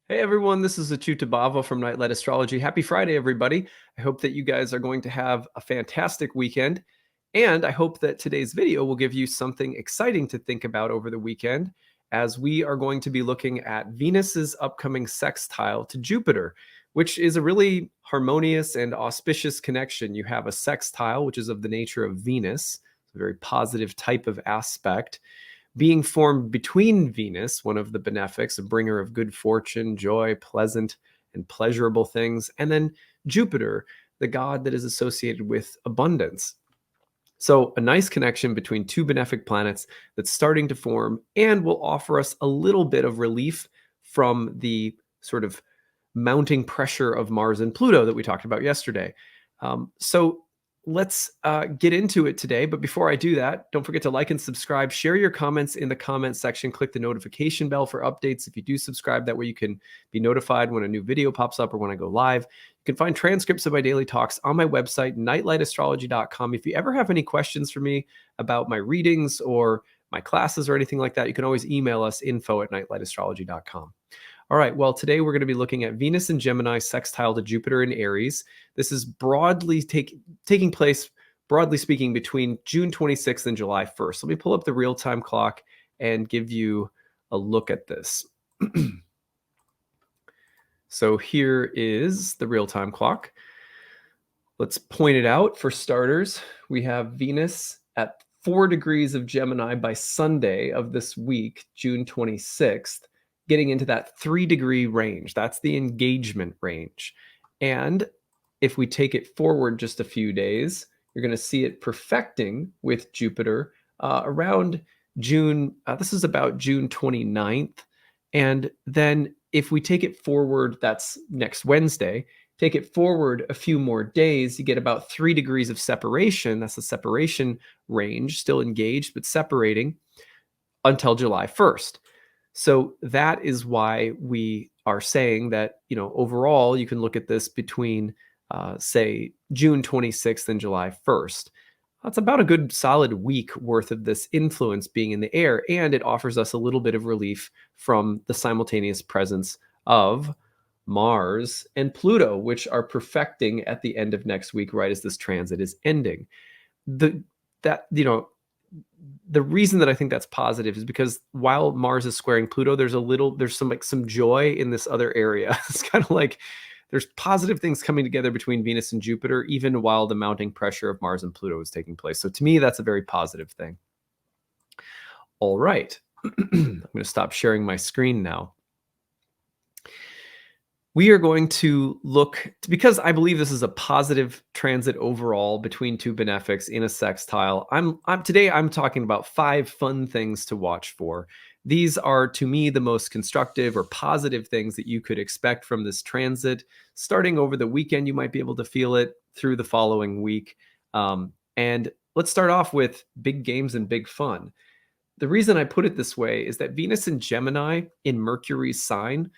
Hey everyone, this is acyuta-bhava from Nightlight Astrology. Happy Friday, everybody. I hope that you guys are going to have a fantastic weekend. And I hope that today's video will give you something exciting to think about over the weekend, as we are going to be looking at Venus's upcoming sextile to Jupiter, which is a really harmonious and auspicious connection. You have a sextile, which is of the nature of Venus, a very positive type of aspect, being formed between Venus, one of the benefics, a bringer of good fortune, joy, pleasant and pleasurable things, and then Jupiter, the god that is associated with abundance. So a nice connection between two benefic planets that's starting to form and will offer us a little bit of relief from the sort of mounting pressure of Mars and Pluto that we talked about yesterday. So let's get into it today. But before I do that, don't forget to like and subscribe. Share your comments in the comments section. Click the notification bell for updates if you do subscribe. That way you can be notified when a new video pops up or when I go live. You can find transcripts of my daily talks on my website, nightlightastrology.com. If you ever have any questions for me about my readings or my classes or anything like that, you can always email us, info@nightlightastrology.com. All right, well, today we're going to be looking at Venus in Gemini sextile to Jupiter in Aries. This is broadly taking place, broadly speaking, between June 26th and July 1st. Let me pull up the real-time clock and give you a look at this. So here is the real-time clock. Let's point it out for starters. We have Venus at 4 degrees of Gemini by Sunday of this week, June 26th. Getting into that 3-degree range. That's the engagement range. And if we take it forward just a few days, you're going to see it perfecting with Jupiter around June. This is about June 29th. And then if we take it forward, that's next Wednesday, take it forward a few more days, you get about 3 degrees of separation. That's the separation range, still engaged, but separating until July 1st. So that is why we are saying that, overall, you can look at this between, say, June 26th and July 1st. That's about a good solid week worth of this influence being in the air, and it offers us a little bit of relief from the simultaneous presence of Mars and Pluto, which are perfecting at the end of next week, right as this transit is ending. The reason that I think that's positive is because while Mars is squaring Pluto, there's some joy in this other area. It's kind of like there's positive things coming together between Venus and Jupiter, even while the mounting pressure of Mars and Pluto is taking place. So to me, that's a very positive thing. All right. I'm going to stop sharing my screen now. We are going to look, because I believe this is a positive transit overall between two benefics in a sextile. Today I'm talking about 5 fun things to watch for. These are, to me, the most constructive or positive things that you could expect from this transit. Starting over the weekend, you might be able to feel it through the following week. And let's start off with big games and big fun. The reason I put it this way is that Venus in Gemini in Mercury's sign,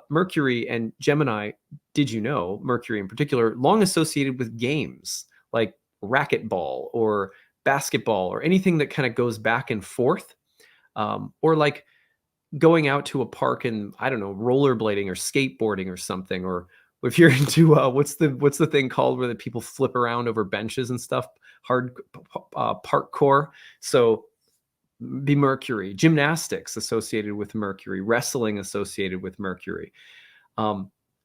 Mercury and Gemini, did you know, Mercury in particular, long associated with games like racquetball or basketball or anything that kind of goes back and forth, or like going out to a park and, I don't know, rollerblading or skateboarding or something. Or if you're into what's the thing called where the people flip around over benches and stuff, parkour. So be Mercury, gymnastics associated with Mercury, wrestling associated with Mercury.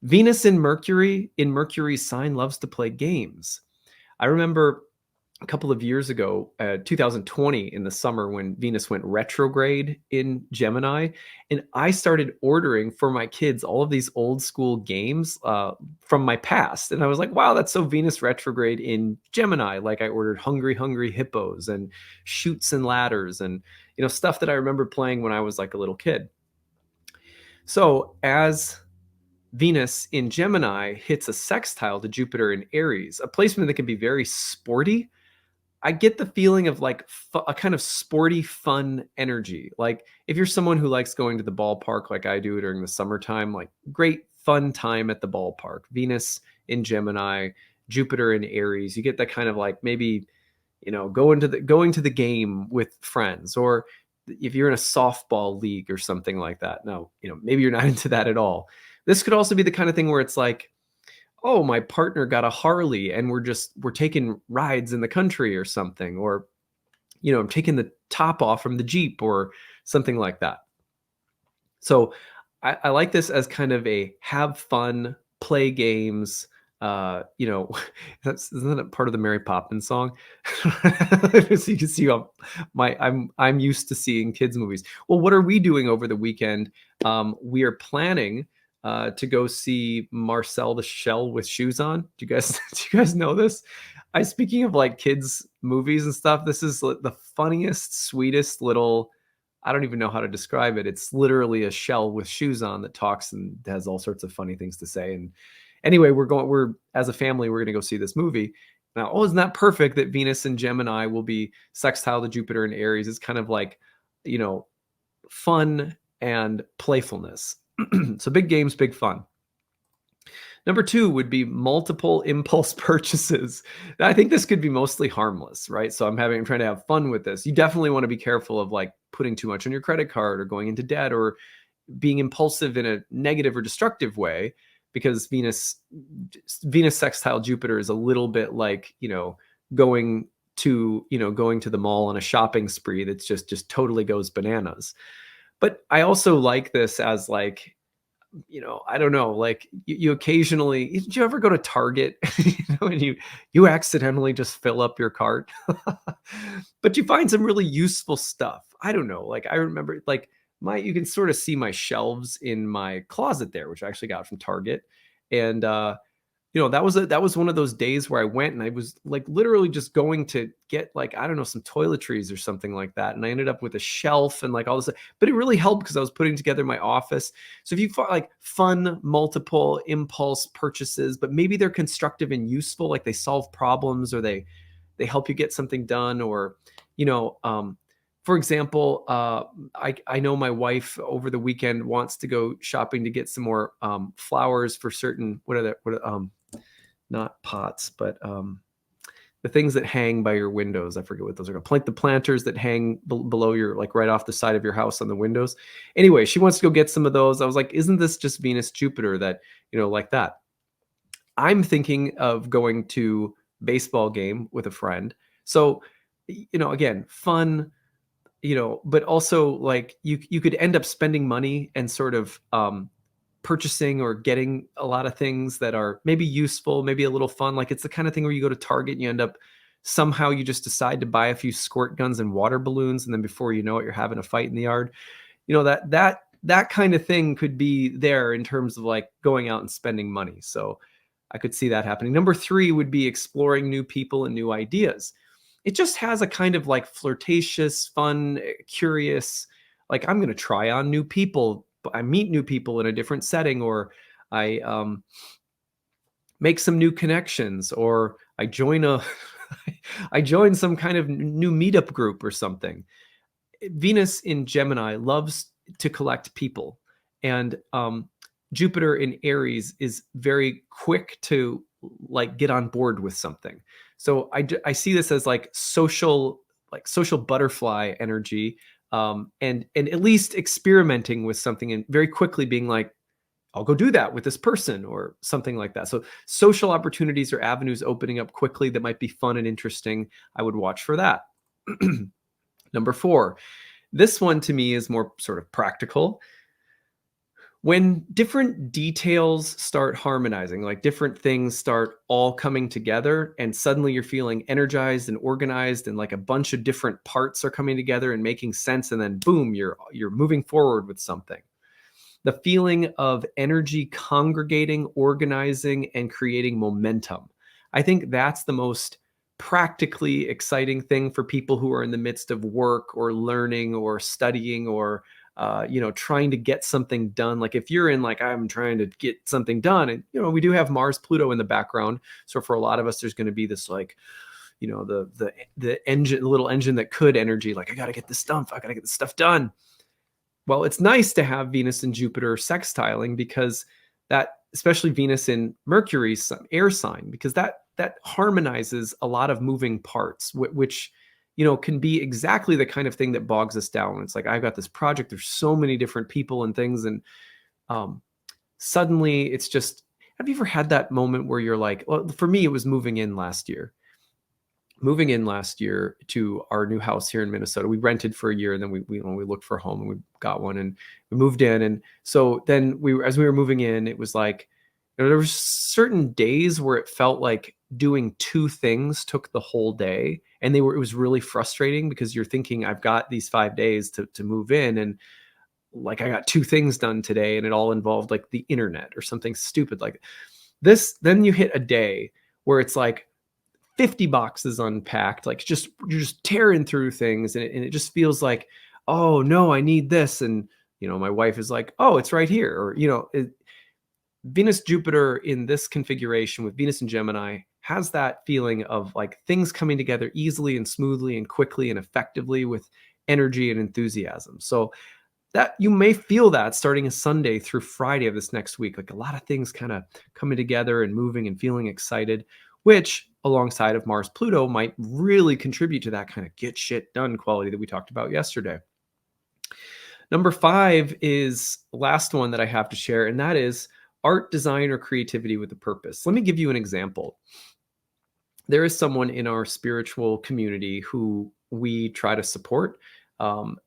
Venus in Mercury's sign loves to play games. I remember a couple of years ago, 2020 in the summer, when Venus went retrograde in Gemini, and I started ordering for my kids all of these old school games from my past. And I was like, wow, that's so Venus retrograde in Gemini. Like I ordered Hungry Hungry Hippos and Chutes and Ladders and, stuff that I remember playing when I was like a little kid. So as Venus in Gemini hits a sextile to Jupiter in Aries, a placement that can be very sporty, I get the feeling of like a kind of sporty, fun energy. Like if you're someone who likes going to the ballpark like I do during the summertime, like great fun time at the ballpark. Venus in Gemini, Jupiter in Aries, you get that kind of like maybe going to the game with friends, or if you're in a softball league or something like that. Now, maybe you're not into that at all. This could also be the kind of thing where it's like, oh, my partner got a Harley and we're taking rides in the country or something, or I'm taking the top off from the Jeep or something like that. So I like this as kind of a have fun, play games. Isn't that part of the Mary Poppins song? So you can see I'm used to seeing kids movies. Well, what are we doing over the weekend? We are planning to go see Marcel the Shell with Shoes on. Do you guys know this? Speaking of like kids movies and stuff, this is the funniest, sweetest little, I don't even know how to describe it. It's literally a shell with shoes on that talks and has all sorts of funny things to say. And anyway, we're as a family, we're going to go see this movie. Now, isn't that perfect that Venus and Gemini will be sextile to Jupiter and Aries? It's kind of like, fun and playfulness. So big games, big fun. Number 2 would be multiple impulse purchases. I think this could be mostly harmless, right? So I'm trying to have fun with this. You definitely want to be careful of like putting too much on your credit card or going into debt or being impulsive in a negative or destructive way, because Venus sextile Jupiter is a little bit like, going to the mall on a shopping spree that's just totally goes bananas. But I also like this as like, I don't know, like you occasionally, did you ever go to Target, and you accidentally just fill up your cart, but you find some really useful stuff. I don't know. Like I remember like you can sort of see my shelves in my closet there, which I actually got from Target. And, that was one of those days where I went and I was like literally just going to get like, I don't know, some toiletries or something like that. And I ended up with a shelf and like all this, but it really helped because I was putting together my office. So if you find like fun, multiple impulse purchases, but maybe they're constructive and useful, like they solve problems or they help you get something done, or, for example, I know my wife over the weekend wants to go shopping to get some more flowers for certain, not pots, but the things that hang by your windows. I forget what those are. Like the planters that hang below your, like right off the side of your house on the windows. Anyway, she wants to go get some of those. I was like, isn't this just Venus, Jupiter that, like that? I'm thinking of going to baseball game with a friend. So, again, fun, but also like you could end up spending money and sort of purchasing or getting a lot of things that are maybe useful, maybe a little fun. Like it's the kind of thing where you go to Target and you end up somehow you just decide to buy a few squirt guns and water balloons, and then before you know it, you're having a fight in the yard. That kind of thing could be there in terms of like going out and spending money. So I could see that happening. Number 3 would be exploring new people and new ideas. It just has a kind of like flirtatious, fun, curious, like I'm going to try on new people. I meet new people in a different setting, or I make some new connections, or I join I join some kind of new meetup group or something. Venus in Gemini loves to collect people, and Jupiter in Aries is very quick to like get on board with something. So I see this as like social butterfly energy, and at least experimenting with something and very quickly being like, I'll go do that with this person or something like that. So social opportunities or avenues opening up quickly that might be fun and interesting. I would watch for that. Number 4, this one to me is more sort of practical. When different details start harmonizing, like different things start all coming together, and suddenly you're feeling energized and organized, and like a bunch of different parts are coming together and making sense, and then boom, you're moving forward with something. The feeling of energy congregating, organizing, and creating momentum. I think that's the most practically exciting thing for people who are in the midst of work or learning or studying or trying to get something done. Like if you're in like, I'm trying to get something done, and we do have Mars Pluto in the background, so for a lot of us there's going to be this like the engine, the little engine that could energy, like I got to get this stuff done. Well, it's nice to have Venus and Jupiter sextiling, because that, especially Venus in Mercury's air sign, because that that harmonizes a lot of moving parts, which can be exactly the kind of thing that bogs us down. It's like, I've got this project, there's so many different people and things, and um, suddenly it's just, have you ever had that moment where you're like, well, for me, it was moving in last year to our new house here in Minnesota. We rented for a year, and then we looked for a home, and we got one, and we moved in. And so then as we were moving in, it was like, there were certain days where it felt like doing two things took the whole day, and it was really frustrating, because you're thinking, I've got these 5 days to move in, and like, I got two things done today, and it all involved like the internet or something stupid like this. Then you hit a day where it's like 50 boxes unpacked, like, you're just tearing through things, and it just feels like, oh no, I need this. And my wife is like, oh, it's right here. Or Venus Jupiter in this configuration with Venus and Gemini has that feeling of like things coming together easily and smoothly and quickly and effectively with energy and enthusiasm. So that you may feel that starting a Sunday through Friday of this next week, like a lot of things kind of coming together and moving and feeling excited, which alongside of Mars Pluto might really contribute to that kind of get shit done quality that we talked about yesterday. Number 5 is the last one that I have to share, and that is art, design, or creativity with a purpose. Let me give you an example. There is someone in our spiritual community who we try to support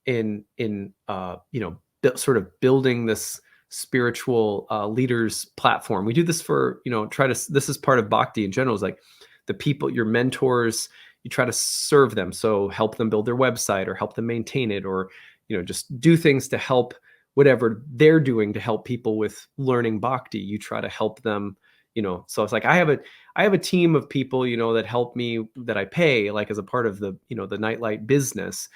in sort of building this spiritual leaders platform. We do this for this is part of bhakti in general, is like the people, your mentors, you try to serve them. So help them build their website, or help them maintain it, or just do things to help whatever they're doing to help people with learning bhakti. You try to help them. So it's like, I have a team of people that help me, that I pay, like, as a part of the the Nightlight business.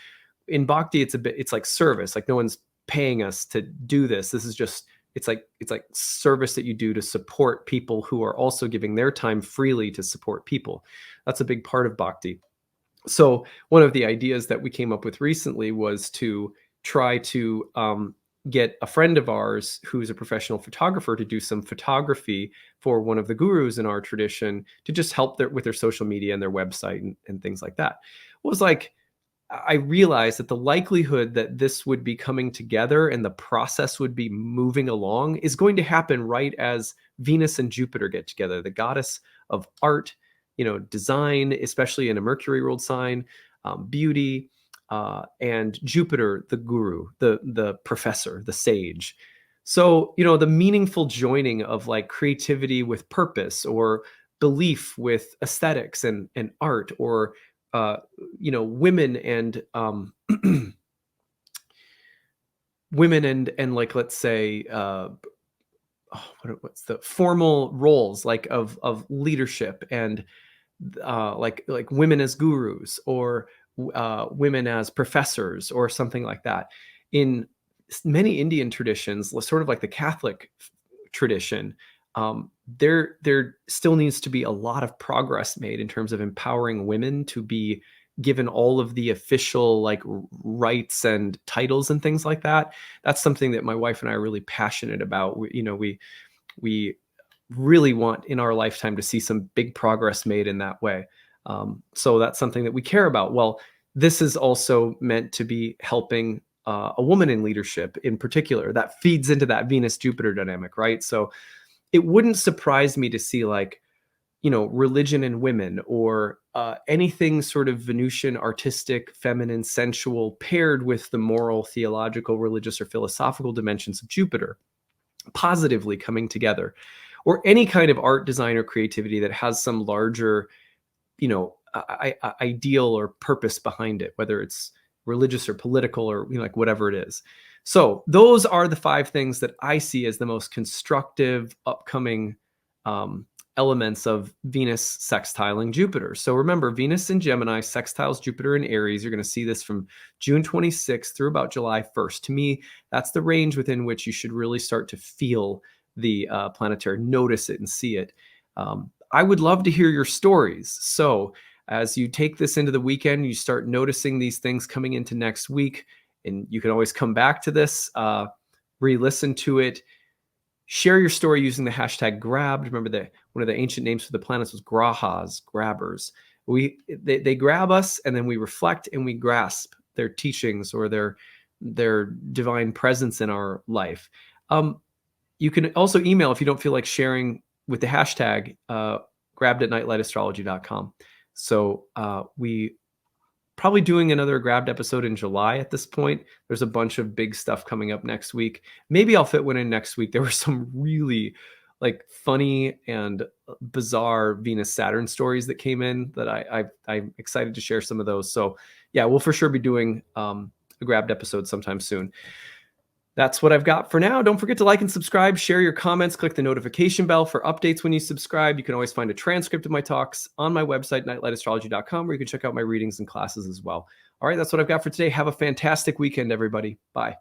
In bhakti, it's like service. Like, no one's paying us to do this. This is just, it's like service that you do to support people who are also giving their time freely to support people. That's a big part of bhakti. So one of the ideas that we came up with recently was to try to get a friend of ours who's a professional photographer to do some photography for one of the gurus in our tradition, to just help with their social media and their website and things like that. It was like, I realized that the likelihood that this would be coming together and the process would be moving along is going to happen right as Venus and Jupiter get together, the goddess of art, design, especially in a Mercury ruled sign, beauty, and Jupiter, the guru, the professor, the sage. So, the meaningful joining of like creativity with purpose, or belief with aesthetics and art, or women and women and like, let's say, what's the formal roles, like, of leadership, and like women as gurus, or women as professors, or something like that. In many Indian traditions, sort of like the Catholic tradition, there still needs to be a lot of progress made in terms of empowering women to be given all of the official like rights and titles and things like that. That's something that my wife and I are really passionate about. We really want in our lifetime to see some big progress made in that way. So that's something that we care about. Well, this is also meant to be helping a woman in leadership in particular. That feeds into that Venus-Jupiter dynamic, right? So it wouldn't surprise me to see like, religion and women, or anything sort of Venusian, artistic, feminine, sensual, paired with the moral, theological, religious, or philosophical dimensions of Jupiter, positively coming together. Or any kind of art, design, or creativity that has some larger, ideal or purpose behind it, whether it's religious or political, or like whatever it is. So those are the 5 things that I see as the most constructive upcoming elements of Venus sextiling Jupiter. So remember, Venus in Gemini sextiles Jupiter in Aries. You're going to see this from June 26th through about July 1st. To me, that's the range within which you should really start to feel the planetary, notice it and see it. I would love to hear your stories. So as you take this into the weekend, you start noticing these things coming into next week, and you can always come back to this, re-listen to it. Share your story using the hashtag grabbed. Remember that one of the ancient names for the planets was grahas, grabbers. They grab us, and then we reflect and we grasp their teachings or their divine presence in our life. You can also email if you don't feel like sharing with the hashtag grabbed at nightlightastrology.com. So we probably doing another grabbed episode in July at this point. There's a bunch of big stuff coming up next week. Maybe I'll fit one in next week. There were some really like funny and bizarre Venus Saturn stories that came in that I'm excited to share some of those. So yeah, we'll for sure be doing a grabbed episode sometime soon. That's what I've got for now. Don't forget to like and subscribe, share your comments, click the notification bell for updates when you subscribe. You can always find a transcript of my talks on my website, nightlightastrology.com, where you can check out my readings and classes as well. All right, that's what I've got for today. Have a fantastic weekend, everybody. Bye.